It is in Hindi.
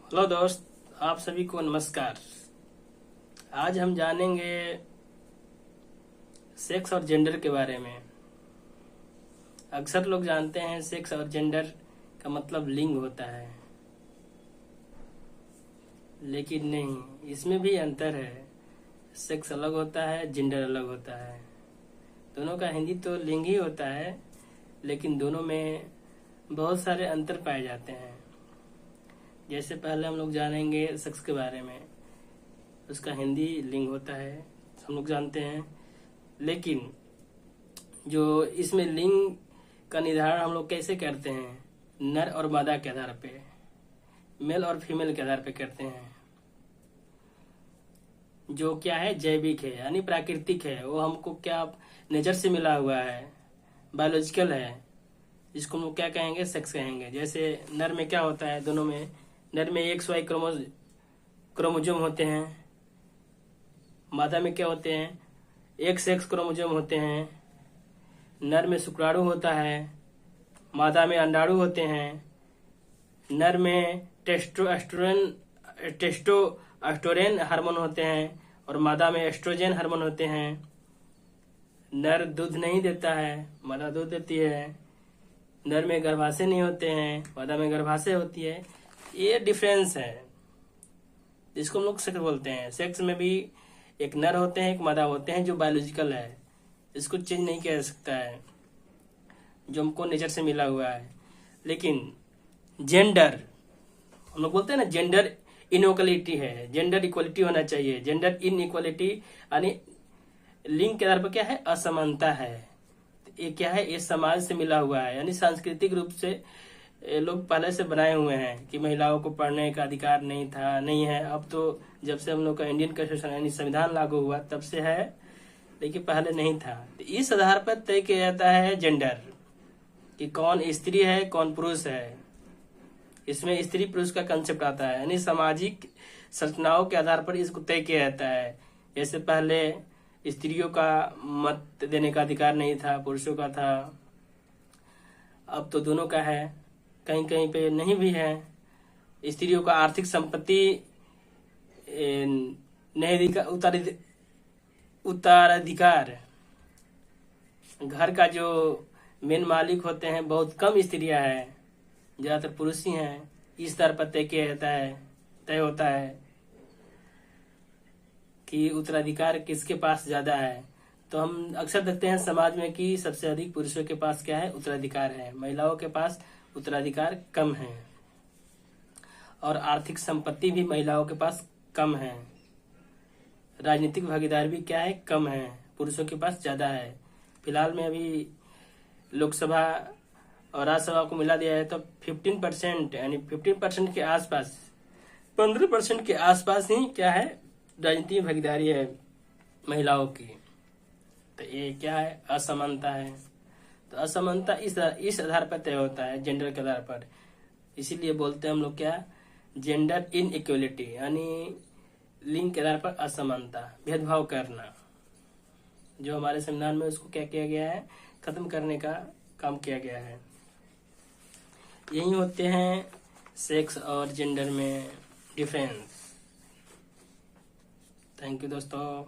हेलो दोस्त, आप सभी को नमस्कार। आज हम जानेंगे सेक्स और जेंडर के बारे में। अक्सर लोग जानते हैं सेक्स और जेंडर का मतलब लिंग होता है, लेकिन नहीं, इसमें भी अंतर है। सेक्स अलग होता है, जेंडर अलग होता है। दोनों का हिंदी तो लिंग ही होता है, लेकिन दोनों में बहुत सारे अंतर पाए जाते हैं। जैसे पहले हम लोग जानेंगे सेक्स के बारे में। उसका हिंदी लिंग होता है, हम लोग जानते हैं, लेकिन जो इसमें लिंग का निर्धारण हम लोग कैसे करते हैं, नर और मादा के आधार पे, मेल और फीमेल के आधार पे करते हैं। जो क्या है, जैविक है यानी प्राकृतिक है, वो हमको क्या नेचर से मिला हुआ है, बायोलॉजिकल है, जिसको हम लोग क्या कहेंगे, सेक्स कहेंगे। जैसे नर में क्या होता है, दोनों में, नर में XY क्रोमोजोम होते हैं, मादा में क्या होते हैं, XX क्रोमोजोम होते हैं। नर में शुक्राणु होता है, मादा में अंडाणु होते हैं। नर में टेस्टोस्टेरोन हार्मोन होते हैं और मादा में एस्ट्रोजन हार्मोन होते हैं। नर दूध नहीं देता है, मादा दूध देती है। नर में गर्भाशय नहीं होते हैं, मादा में गर्भाशय होती है। ये डिफरेंस है, जिसको हम लोग सेक्स बोलते हैं। सेक्स में भी एक नर होते हैं, एक मादा होते हैं, जो बायोलॉजिकल है, इसको चेंज नहीं किया जा सकता है, जो हमको नेचर से मिला हुआ है। लेकिन जेंडर, हम लोग बोलते हैं ना, जेंडर इनइक्वालिटी है, जेंडर इक्वालिटी होना चाहिए। जेंडर इनइक्वालिटी यानी लिंग के आधार पर क्या है, असमानता है। ये क्या है, ये समाज से मिला हुआ है, यानी सांस्कृतिक रूप से लोग पहले से बनाए हुए हैं कि महिलाओं को पढ़ने का अधिकार नहीं था, नहीं है। अब तो जब से हम लोग का इंडियन कॉन्स्टिट्यूशन यानी संविधान लागू हुआ तब से है, लेकिन पहले नहीं था। तो इस आधार पर तय किया जाता है जेंडर, कि कौन स्त्री है, कौन पुरुष है। इसमें स्त्री पुरुष का कंसेप्ट आता है, यानी सामाजिक संरचनाओं के आधार पर इसको तय किया जाता है। जैसे पहले स्त्रियों का मत देने का अधिकार नहीं था, पुरुषों का था। अब तो दोनों का है, कहीं कहीं पे नहीं भी है। स्त्रियों का आर्थिक संपत्ति नहीं, उत्तराधिकार, घर का जो मेन मालिक होते हैं, बहुत कम स्त्रियां हैं, ज्यादातर पुरुष ही हैं। इस तरह पर तय किया जाता है, तय होता है कि उत्तराधिकार किसके पास ज्यादा है। तो हम अक्सर देखते हैं समाज में कि सबसे अधिक पुरुषों के पास क्या है, उत्तराधिकार है, महिलाओं के पास उत्तराधिकार कम है। और आर्थिक संपत्ति भी महिलाओं के पास कम है। राजनीतिक भागीदारी भी क्या है, कम है, पुरुषों के पास ज्यादा है। फिलहाल में अभी लोकसभा और राज्यसभा को मिला दिया है तो 15% यानी 15% के आसपास, 15% के आसपास ही क्या है, राजनीतिक भागीदारी है महिलाओं की। तो ये क्या है, असमानता है। तो असमानता इस आधार पर तय होता है, जेंडर के आधार पर। इसीलिए बोलते हैं हम लोग क्या, जेंडर इन इक्वलिटी, यानी लिंग के आधार पर असमानता, भेदभाव करना। जो हमारे संविधान में उसको क्या किया गया है, खत्म करने का काम किया गया है। यही होते हैं सेक्स और जेंडर में डिफरेंस। थैंक यू दोस्तों।